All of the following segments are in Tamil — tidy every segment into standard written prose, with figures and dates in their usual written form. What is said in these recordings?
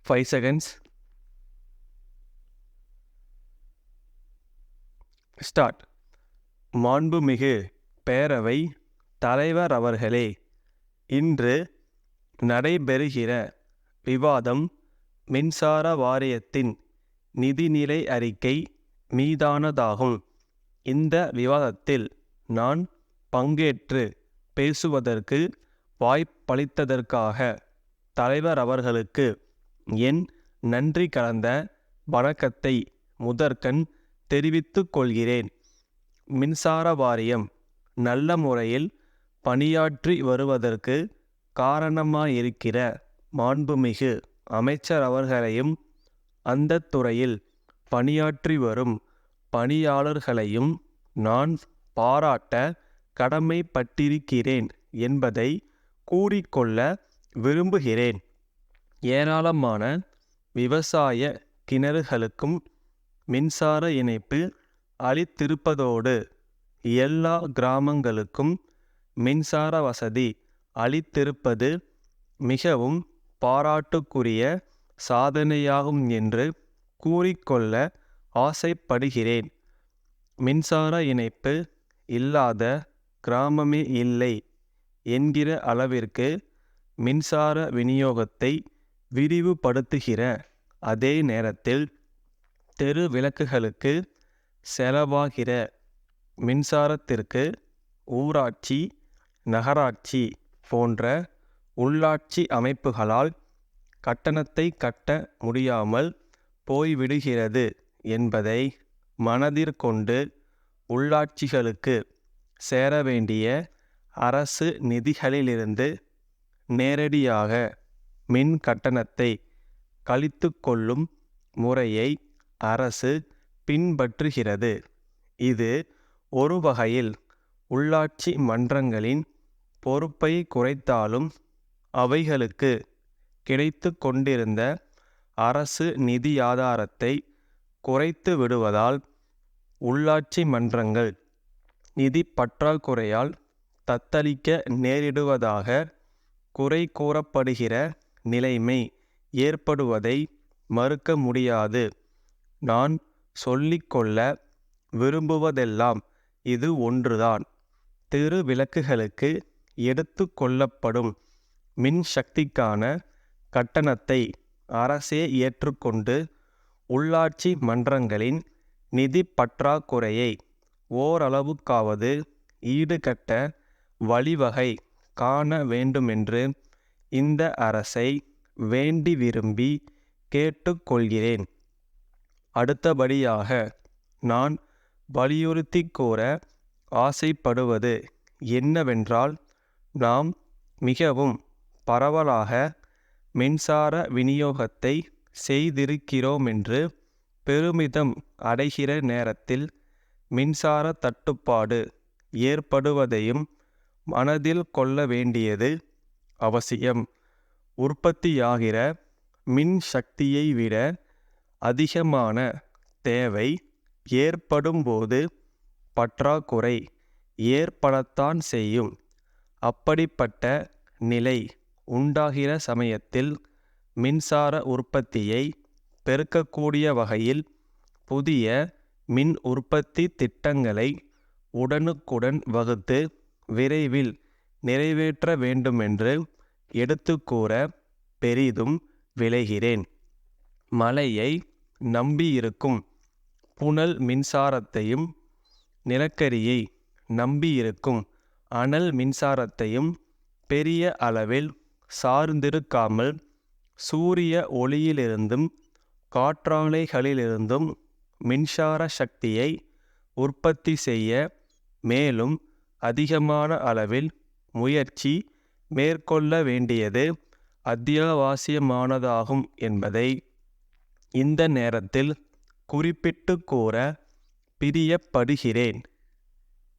5 seconds. ஸ்டார்ட். மாண்புமிகு பேரவை தலைவர் அவர்களே, இன்று நடைபெறுகிற விவாதம் மின்சார வாரியத்தின் நிதிநிலை அறிக்கை மீதானதாகும். இந்த விவாதத்தில் நான் பங்கேற்று பேசுவதற்கு வாய்ப்பளித்ததற்காக தலைவர் அவர்களுக்கு என் நன்றி கலந்த வணக்கத்தை முதற்கண் தெரிவித்துக் கொள்கிறேன். மின்சார வாரியம் நல்ல முறையில் பணியாற்றி வருவதற்கு காரணமாயிருக்கிற மாண்புமிகு அமைச்சர் அவர்களையும் அந்த துறையில் பணியாற்றி வரும் பணியாளர்களையும் நான் பாராட்ட கடமைப்பட்டிருக்கிறேன் என்பதை கூறிக்கொள்ள விரும்புகிறேன். ஏராளமான விவசாய கிணறுகளுக்கும் மின்சார இணைப்பு அளித்திருப்பதோடு எல்லா கிராமங்களுக்கும் மின்சார வசதி அளித்திருப்பது மிகவும் பாராட்டுக்குரிய சாதனையாகும் என்று கூறிக்கொள்ள ஆசைப்படுகிறேன். மின்சார இணைப்பு இல்லாத கிராமமே இல்லை என்கிற அளவிற்கு மின்சார விநியோகத்தை விரிவுபடுத்துகிற அதே நேரத்தில் தெரு விளக்குகளுக்கு செலவாகிற மின்சாரத்திற்கு ஊராட்சி, நகராட்சி போன்ற உள்ளாட்சி அமைப்புகளால் கட்டணத்தை கட்ட முடியாமல் போய்விடுகிறது என்பதை மனதிற்கொண்டு உள்ளாட்சிகளுக்கு சேர வேண்டிய அரசு நிதிகளிலிருந்து நேரடியாக மின் கட்டணத்தை கழித்து கொள்ளும் முறையை அரசு பின்பற்றுகிறது. இது ஒரு வகையில் உள்ளாட்சி மன்றங்களின் பொறுப்பை குறைத்தாலும் அவைகளுக்கு கிடைத்து கொண்டிருந்த அரசு நிதி ஆதாரத்தை குறைத்து விடுவதால் உள்ளாட்சி மன்றங்கள் நிதி பற்றாக்குறையால் தத்தளிக்க நேரிடுவதாக குறை கூறப்படுகிற நிலைமை ஏற்படுவதை மறுக்க முடியாது. நான் சொல்லிக்கொள்ள விரும்புவதெல்லாம் இது ஒன்றுதான். தெரு விளக்குகளுக்கு எடுத்து கொள்ளப்படும் மின் சக்திக்கான கட்டணத்தை அரசே ஏற்றுக்கொண்டு உள்ளாட்சி மன்றங்களின் நிதி பற்றாக்குறையை ஓரளவுக்காவது ஈடுகட்ட வழிவகை காண வேண்டுமென்று இந்த அரசை வேண்டி விரும்பி கேட்டுக்கொள்கிறேன். அடுத்தபடியாக நான் வலியுறுத்தி கூற ஆசைப்படுவது என்னவென்றால், நாம் மிகவும் பரவலாக மின்சார விநியோகத்தை செய்திருக்கிறோமென்று பெருமிதம் அடைகிற நேரத்தில் மின்சார தட்டுப்பாடு ஏற்படுவதையும் மனதில் கொள்ள வேண்டியது அவசியம். உற்பத்தியாகிற மின் சக்தியை விட அதிகமான தேவை ஏற்படும்போது பற்றாக்குறை ஏற்படத்தான் செய்யும். அப்படிப்பட்ட நிலை உண்டாகிற சமயத்தில் மின்சார உற்பத்தியை பெருக்கக்கூடிய வகையில் புதிய மின் உற்பத்தி திட்டங்களை உடனுக்குடன் வகுத்து விரைவில் நிறைவேற்ற வேண்டுமென்று எடுத்துக்கூற பெரிதும் விளைகிறேன். மழையை நம்பியிருக்கும் புனல் மின்சாரத்தையும் நிலக்கரியை நம்பியிருக்கும் அனல் மின்சாரத்தையும் பெரிய அளவில் சார்ந்திருக்காமல் சூரிய ஒளியிலிருந்தும் காற்றாலைகளிலிருந்தும் மின்சார சக்தியை உற்பத்தி செய்ய மேலும் அதிகமான அளவில் முயற்சி மேற்கொள்ள வேண்டியது அத்தியாவசியமானதாகும் என்பதை இந்த நேரத்தில் குறிப்பிட்டு கூற பிரியப்படுகிறேன்.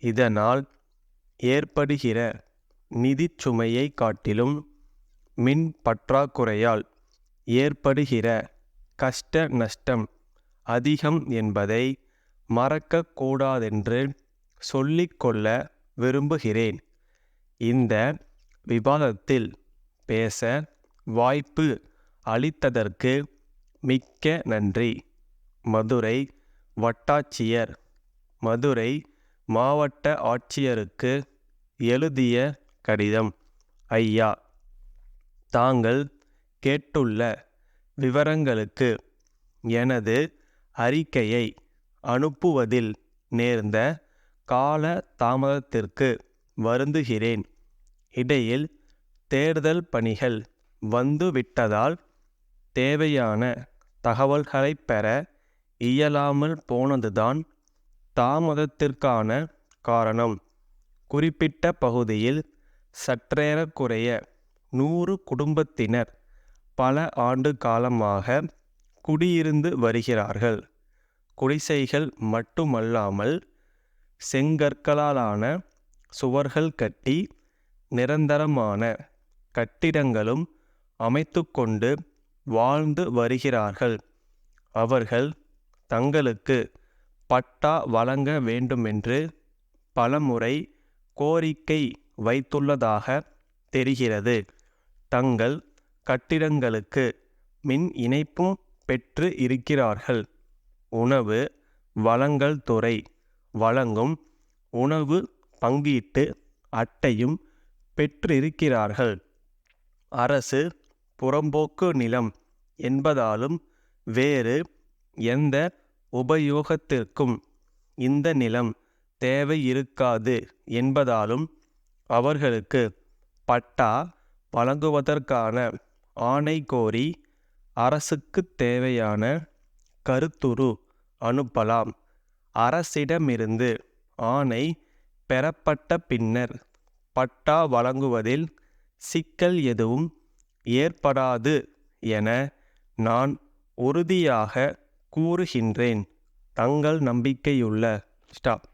இதனால் ஏற்படுகிற நிதிச் சுமையை காட்டிலும் மின் பற்றாக்குறையால் ஏற்படுகிற கஷ்ட நஷ்டம் அதிகம் என்பதை மறக்கக்கூடாதென்று சொல்லிக்கொள்ள விரும்புகிறேன். இந்த விவாதத்தில் பேச வாய்ப்பு அளித்ததற்கு மிக்க நன்றி. மதுரை வட்டாட்சியர். மதுரை மாவட்ட ஆட்சியருக்கு எழுதிய கடிதம். ஐயா, தாங்கள் கேட்டுள்ள விவரங்களுக்கு எனது அறிக்கையை அனுப்புவதில் நேர்ந்த கால தாமதத்திற்கு வருந்துகிறேன். இடையில் தேர்தல் பணிகள் வந்துவிட்டதால் தேவையான தகவல்களைப் பெற இயலாமல் போனதுதான் தாமதத்திற்கான காரணம். குறிப்பிட்ட பகுதியில் சற்றேறக்குறைய 100 குடும்பத்தினர் பல ஆண்டு காலமாக குடியிருந்து வருகிறார்கள். குடிசைகள் மட்டுமல்லாமல் செங்கற்களாலான சுவர்கள் கட்டி நிரந்தரமான கட்டிடங்களும் அமைத்துக்கொண்டு வாழ்ந்து வருகிறார்கள். அவர்கள் தங்களுக்கு பட்டா வழங்க வேண்டுமென்று பலமுறை கோரிக்கை வைத்துள்ளதாக தெரிகிறது. தங்கள் கட்டிடங்களுக்கு மின் இணைப்பும் பெற்று இருக்கிறார்கள். உணவு வழங்கல் துறை வழங்கும் உணவு பங்கீட்டு அட்டையும் பெற்றிருக்கிறார்கள். அரசு புறம்போக்கு நிலம் என்பதாலும் வேறு எந்த உபயோகத்திற்கும் இந்த நிலம் தேவையிருக்காது என்பதாலும் அவர்களுக்கு பட்டா வழங்குவதற்கான ஆணை கோரி அரசுக்கு தேவையான கருத்துரு அனுப்பலாம். அரசிடமிருந்து ஆணை பெறப்பட்ட பின்னர் பட்டா வழங்குவதில் சிக்கல் எதுவும் ஏற்படாது என நான் உறுதியாக கூறுகின்றேன். தங்கள் நம்பிக்கையுள்ள ஸ்டாப்.